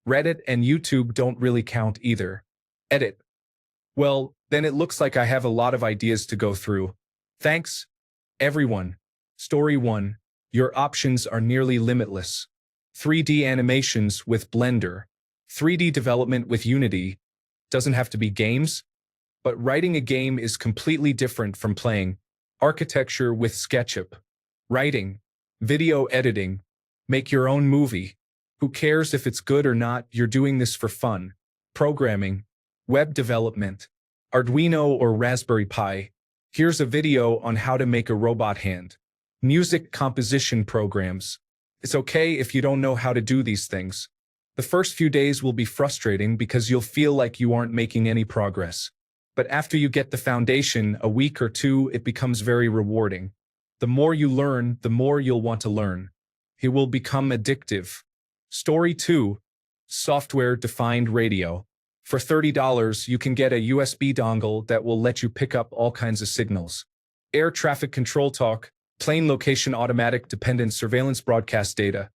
Reddit and YouTube don't really count either. Edit. Well, then it looks like I have a lot of ideas to go through. Thanks, everyone. Story 1. Your options are nearly limitless. 3D animations with Blender. 3D development with Unity. Doesn't have to be games, but writing a game is completely different from playing. Architecture with SketchUp. Writing. Video editing. Make your own movie. Who cares if it's good or not, you're doing this for fun. Programming. Web development. Arduino or Raspberry Pi. Here's a video on how to make a robot hand. Music composition programs. It's okay if you don't know how to do these things. The first few days will be frustrating because you'll feel like you aren't making any progress. But after you get the foundation, a week or two, it becomes very rewarding. The more you learn, the more you'll want to learn. It will become addictive. Story 2. Software-defined radio. For $30, you can get a USB dongle that will let you pick up all kinds of signals. Air traffic control talk, plane location automatic dependent surveillance broadcast data,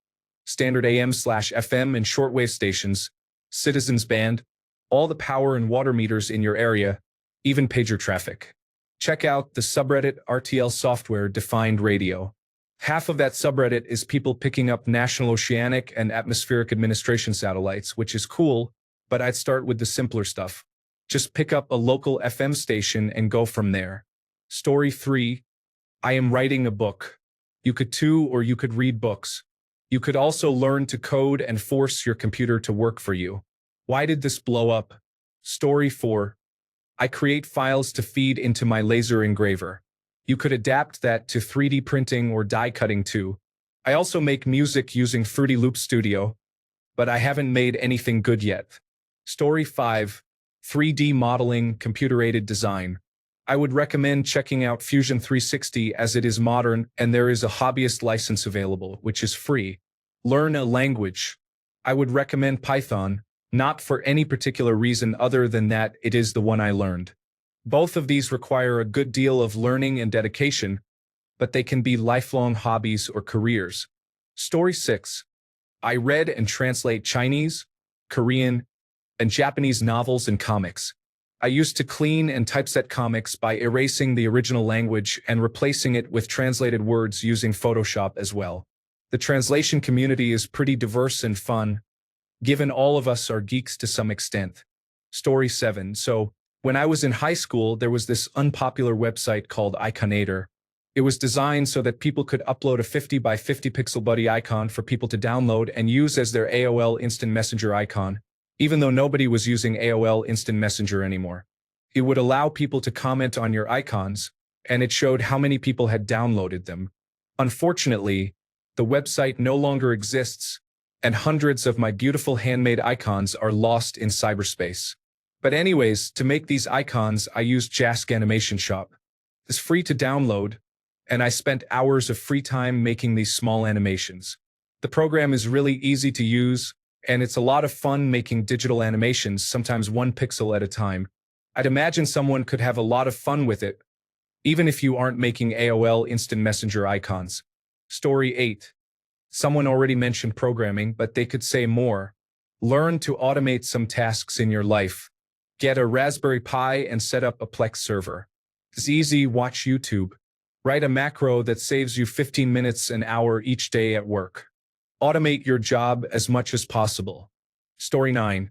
standard AM/FM and shortwave stations, citizens band, all the power and water meters in your area, even pager traffic. Check out the subreddit RTL software-defined radio. Half of that subreddit is people picking up National Oceanic and Atmospheric Administration satellites, which is cool, but I'd start with the simpler stuff. Just pick up a local FM station and go from there. Story 3. I am writing a book. You could too, or you could read books. You could also learn to code and force your computer to work for you. Why did this blow up? Story 4. I create files to feed into my laser engraver. You could adapt that to 3D printing or die cutting too. I also make music using Fruity Loop Studio, but I haven't made anything good yet. Story 5. 3D modeling, computer-aided design. I would recommend checking out Fusion 360 as it is modern and there is a hobbyist license available, which is free. Learn a language. I would recommend Python, not for any particular reason other than that it is the one I learned. Both of these require a good deal of learning and dedication, but they can be lifelong hobbies or careers. Story 6. I read and translate Chinese, Korean, and Japanese novels and comics. I used to clean and typeset comics by erasing the original language and replacing it with translated words using Photoshop as well. The translation community is pretty diverse and fun, given all of us are geeks to some extent. Story 7. So, when I was in high school, there was this unpopular website called Iconator. It was designed so that people could upload a 50 by 50 pixel buddy icon for people to download and use as their AOL Instant Messenger icon, even though nobody was using AOL Instant Messenger anymore. It would allow people to comment on your icons, and it showed how many people had downloaded them. Unfortunately, the website no longer exists, and hundreds of my beautiful handmade icons are lost in cyberspace. But anyways, to make these icons, I used Jask Animation Shop. It's free to download, and I spent hours of free time making these small animations. The program is really easy to use, and it's a lot of fun making digital animations, sometimes 1 pixel at a time. I'd imagine someone could have a lot of fun with it, even if you aren't making AOL Instant Messenger icons. Story 8. Someone already mentioned programming, but they could say more. Learn to automate some tasks in your life. Get a Raspberry Pi and set up a Plex server. It's easy, watch YouTube. Write a macro that saves you 15 minutes an hour each day at work. Automate your job as much as possible. Story 9.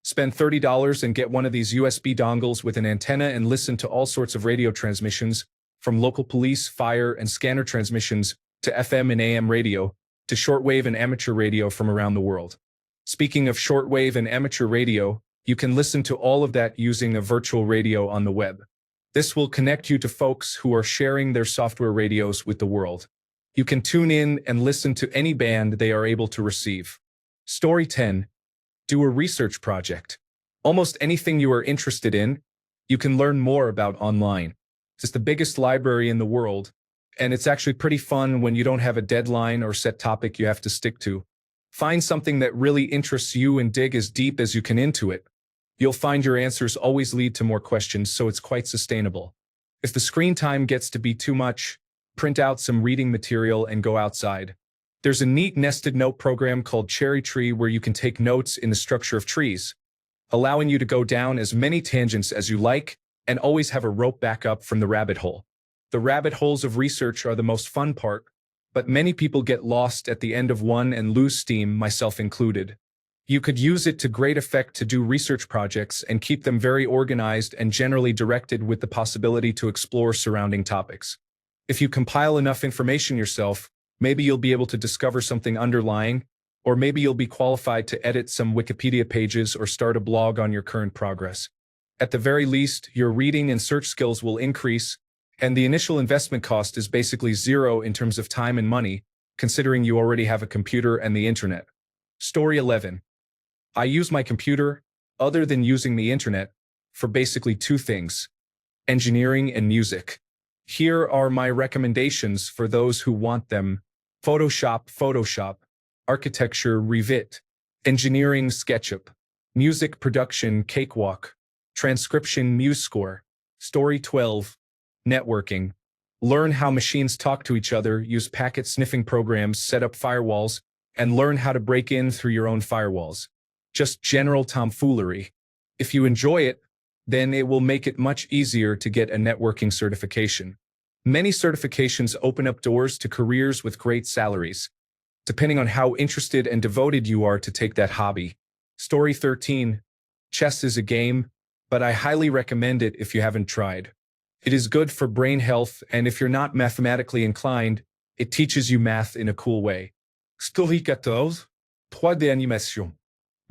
Spend $30 and get one of these USB dongles with an antenna and listen to all sorts of radio transmissions, from local police, fire, and scanner transmissions, to FM and AM radio, to shortwave and amateur radio from around the world. Speaking of shortwave and amateur radio, you can listen to all of that using a virtual radio on the web. This will connect you to folks who are sharing their software radios with the world. You can tune in and listen to any band they are able to receive. Story 10. Do a research project. Almost anything you are interested in, you can learn more about online. It's the biggest library in the world, and it's actually pretty fun when you don't have a deadline or set topic you have to stick to. Find something that really interests you and dig as deep as you can into it. You'll find your answers always lead to more questions, so it's quite sustainable. If the screen time gets to be too much, print out some reading material and go outside. There's a neat nested note program called Cherry Tree where you can take notes in the structure of trees, allowing you to go down as many tangents as you like and always have a rope back up from the rabbit hole. The rabbit holes of research are the most fun part, but many people get lost at the end of one and lose steam, myself included. You could use it to great effect to do research projects and keep them very organized and generally directed with the possibility to explore surrounding topics. If you compile enough information yourself, maybe you'll be able to discover something underlying, or maybe you'll be qualified to edit some Wikipedia pages or start a blog on your current progress. At the very least, your reading and search skills will increase, and the initial investment cost is basically zero in terms of time and money, considering you already have a computer and the internet. Story 11. I use my computer, other than using the internet, for basically two things: engineering and music. Here are my recommendations for those who want them: Photoshop, architecture, Revit, engineering, SketchUp, music production, Cakewalk, transcription, MuseScore. Story 12. Networking. Learn how machines talk to each other, use packet sniffing programs, set up firewalls, and learn how to break in through your own firewalls. Just general tomfoolery. If you enjoy it, then it will make it much easier to get a networking certification. Many certifications open up doors to careers with great salaries, depending on how interested and devoted you are to take that hobby. Story 13. Chess is a game, but I highly recommend it if you haven't tried. It is good for brain health, and if you're not mathematically inclined, it teaches you math in a cool way. Story 14. 3D animation.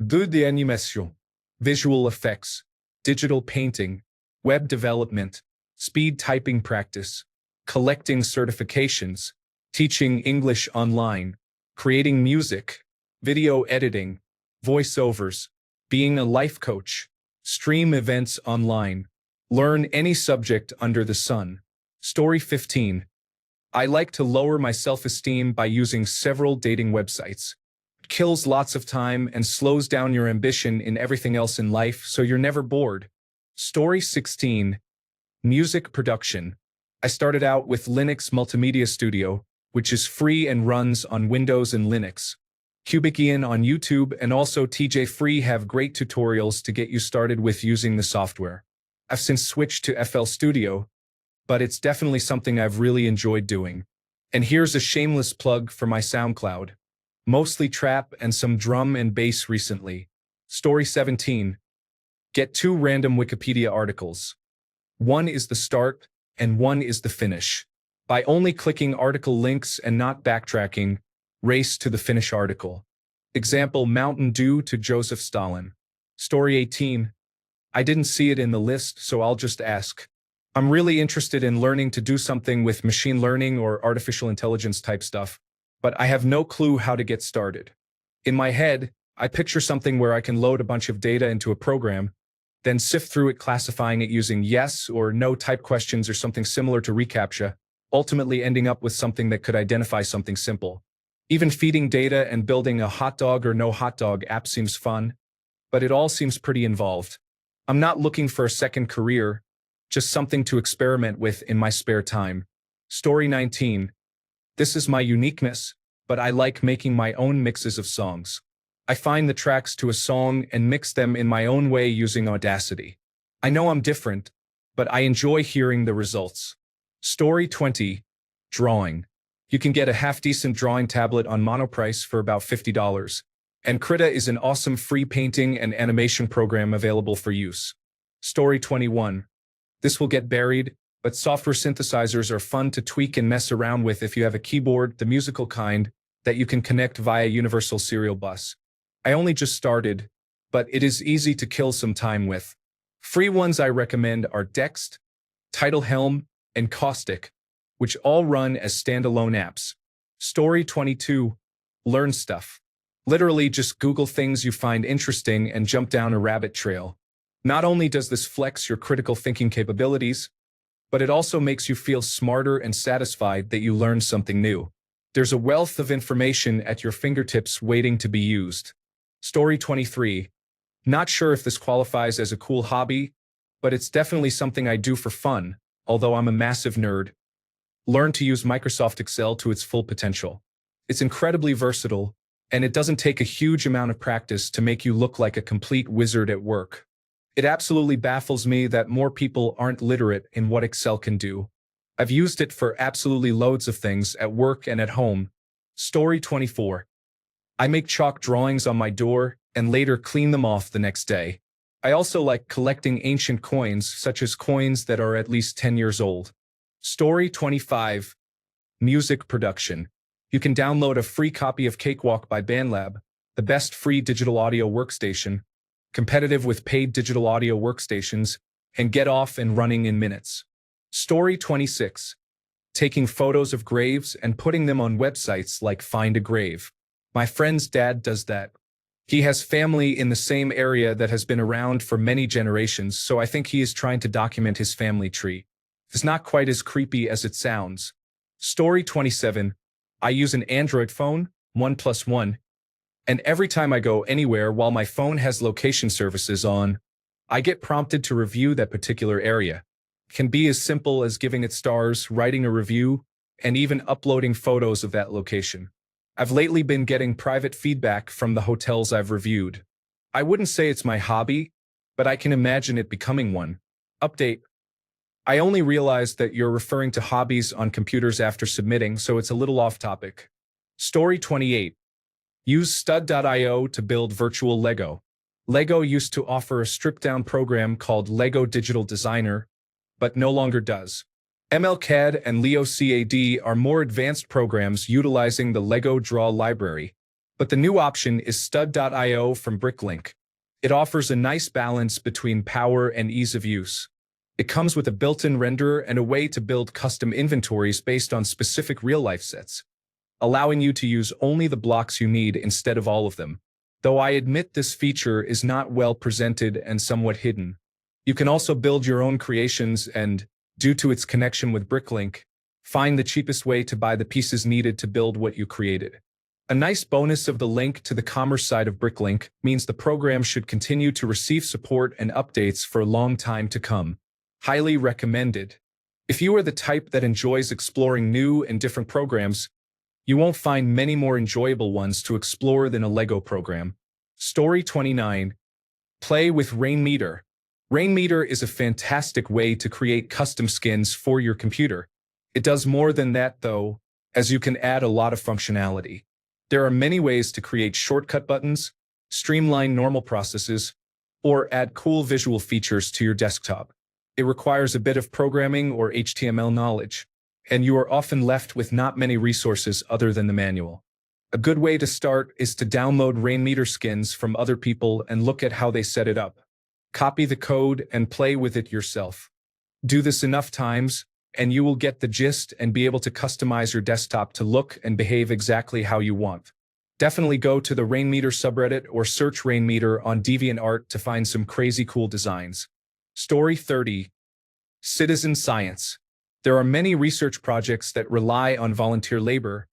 2D animation. Visual effects, digital painting, web development, speed typing practice, collecting certifications, teaching English online, creating music, video editing, voiceovers, being a life coach, stream events online, learn any subject under the sun. Story 15. I like to lower my self-esteem by using several dating websites. It kills lots of time and slows down your ambition in everything else in life, so you're never bored. Story 16. Music production. I started out with Linux Multimedia Studio, which is free and runs on Windows and Linux. Cubic on YouTube and also TJ Free have great tutorials to get you started with using the software. I've since switched to FL Studio, but it's definitely something I've really enjoyed doing. And here's a shameless plug for my SoundCloud. Mostly trap and some drum and bass recently. Story 17. Get two random Wikipedia articles. One is the start, and one is the finish. By only clicking article links and not backtracking, race to the finish article. Example: Mountain Dew to Joseph Stalin. Story 18. I didn't see it in the list, so I'll just ask. I'm really interested in learning to do something with machine learning or artificial intelligence type stuff, but I have no clue how to get started. In my head, I picture something where I can load a bunch of data into a program, then sift through it, classifying it using yes or no type questions or something similar to reCAPTCHA, ultimately ending up with something that could identify something simple. Even feeding data and building a hot dog or no hot dog app seems fun, but it all seems pretty involved. I'm not looking for a second career, just something to experiment with in my spare time. Story 19. This is my uniqueness, but I like making my own mixes of songs. I find the tracks to a song and mix them in my own way using Audacity. I know I'm different, but I enjoy hearing the results. Story 20. Drawing. You can get a half-decent drawing tablet on Monoprice for about $50. And Krita is an awesome free painting and animation program available for use. Story 21. This will get buried, but software synthesizers are fun to tweak and mess around with if you have a keyboard, the musical kind, that you can connect via Universal Serial Bus. I only just started, but it is easy to kill some time with. Free ones I recommend are Dext, Tidal Helm, and Caustic, which all run as standalone apps. Story 22. Learn stuff. Literally just Google things you find interesting and jump down a rabbit trail. Not only does this flex your critical thinking capabilities, but it also makes you feel smarter and satisfied that you learned something new. There's a wealth of information at your fingertips waiting to be used. Story 23. Not sure if this qualifies as a cool hobby, but it's definitely something I do for fun, although I'm a massive nerd. Learn to use Microsoft Excel to its full potential. It's incredibly versatile, and it doesn't take a huge amount of practice to make you look like a complete wizard at work. It absolutely baffles me that more people aren't literate in what Excel can do. I've used it for absolutely loads of things at work and at home. Story 24. I make chalk drawings on my door and later clean them off the next day. I also like collecting ancient coins, such as coins that are at least 10 years old. Story 25. Music production. You can download a free copy of Cakewalk by BandLab, the best free digital audio workstation, competitive with paid digital audio workstations, and get off and running in minutes. Story 26. Taking photos of graves and putting them on websites like Find a Grave. My friend's dad does that. He has family in the same area that has been around for many generations, so I think he is trying to document his family tree. It's not quite as creepy as it sounds. Story 27. I use an Android phone, OnePlus One, and every time I go anywhere while my phone has location services on, I get prompted to review that particular area. It can be as simple as giving it stars, writing a review, and even uploading photos of that location. I've lately been getting private feedback from the hotels I've reviewed. I wouldn't say it's my hobby, but I can imagine it becoming one. Update. I only realized that you're referring to hobbies on computers after submitting, so it's a little off topic. Story 28. Use stud.io to build virtual Lego. Lego used to offer a stripped-down program called Lego Digital Designer, but no longer does. MLCAD and LeoCAD are more advanced programs utilizing the Lego Draw library, but the new option is stud.io from Bricklink. It offers a nice balance between power and ease of use. It comes with a built-in renderer and a way to build custom inventories based on specific real-life sets, allowing you to use only the blocks you need instead of all of them. Though I admit this feature is not well presented and somewhat hidden. You can also build your own creations and, due to its connection with Bricklink, find the cheapest way to buy the pieces needed to build what you created. A nice bonus of the link to the commerce side of Bricklink means the program should continue to receive support and updates for a long time to come. Highly recommended. If you are the type that enjoys exploring new and different programs, you won't find many more enjoyable ones to explore than a Lego program. Story 29. Play with Rainmeter. Rainmeter is a fantastic way to create custom skins for your computer. It does more than that though, as you can add a lot of functionality. There are many ways to create shortcut buttons, streamline normal processes, or add cool visual features to your desktop. It requires a bit of programming or HTML knowledge, and you are often left with not many resources other than the manual. A good way to start is to download Rainmeter skins from other people and look at how they set it up. Copy the code and play with it yourself. Do this enough times, and you will get the gist and be able to customize your desktop to look and behave exactly how you want. Definitely go to the Rainmeter subreddit or search Rainmeter on DeviantArt to find some crazy cool designs. Story 30. Citizen science. There are many research projects that rely on volunteer labor,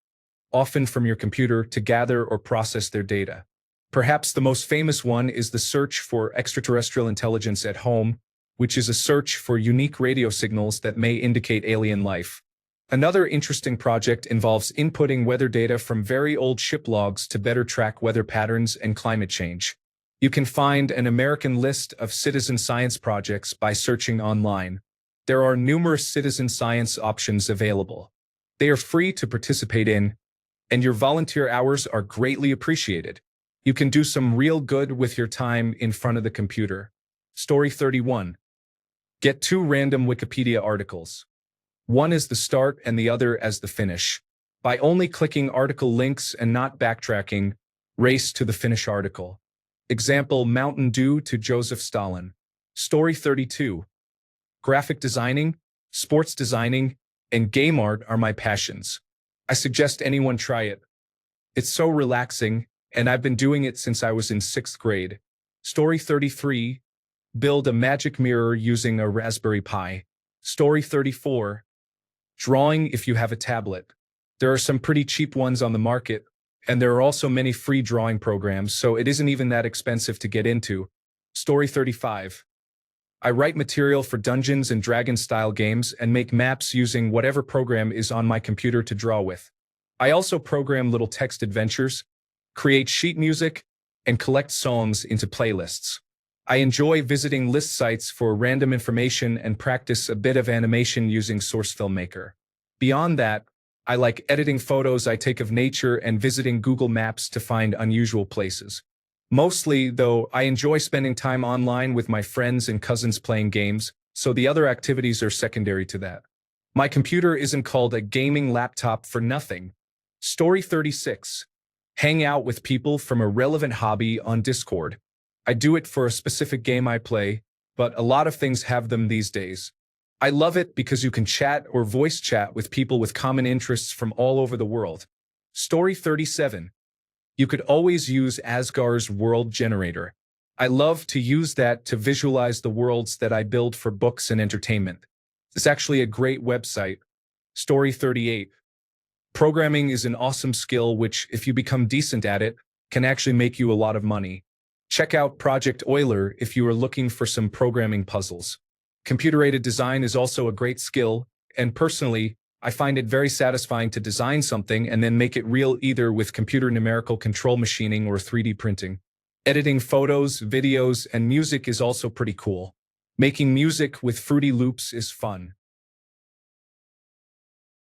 often from your computer, to gather or process their data. Perhaps the most famous one is the search for extraterrestrial intelligence at home, which is a search for unique radio signals that may indicate alien life. Another interesting project involves inputting weather data from very old ship logs to better track weather patterns and climate change. You can find an American list of citizen science projects by searching online. There are numerous citizen science options available. They are free to participate in, and your volunteer hours are greatly appreciated. You can do some real good with your time in front of the computer. Story 31. Get 2 random Wikipedia articles. One is the start and the other as the finish. By only clicking article links and not backtracking, race to the finish article. Example: Mountain Dew to Joseph Stalin. Story 32. Graphic designing, sports designing, and game art are my passions. I suggest anyone try it. It's so relaxing, and I've been doing it since I was in 6th grade. Story 33. Build a magic mirror using a Raspberry Pi. Story 34. Drawing if you have a tablet. There are some pretty cheap ones on the market, and there are also many free drawing programs, so it isn't even that expensive to get into. Story 35. I write material for Dungeons and Dragons style games and make maps using whatever program is on my computer to draw with. I also program little text adventures, create sheet music, and collect songs into playlists. I enjoy visiting list sites for random information and practice a bit of animation using Source Filmmaker. Beyond that, I like editing photos I take of nature and visiting Google Maps to find unusual places. Mostly, though, I enjoy spending time online with my friends and cousins playing games, so the other activities are secondary to that. My computer isn't called a gaming laptop for nothing. Story 36. Hang out with people from a relevant hobby on Discord. I do it for a specific game I play, but a lot of things have them these days. I love it because you can chat or voice chat with people with common interests from all over the world. Story 37. You could always use Asgard's world generator. I love to use that to visualize the worlds that I build for books and entertainment. It's actually a great website. Story 38. Programming is an awesome skill which, if you become decent at it, can actually make you a lot of money. Check out Project Euler if you are looking for some programming puzzles. Computer-aided design is also a great skill, and personally, I find it very satisfying to design something and then make it real either with computer numerical control machining or 3D printing. Editing photos, videos, and music is also pretty cool. Making music with Fruity Loops is fun.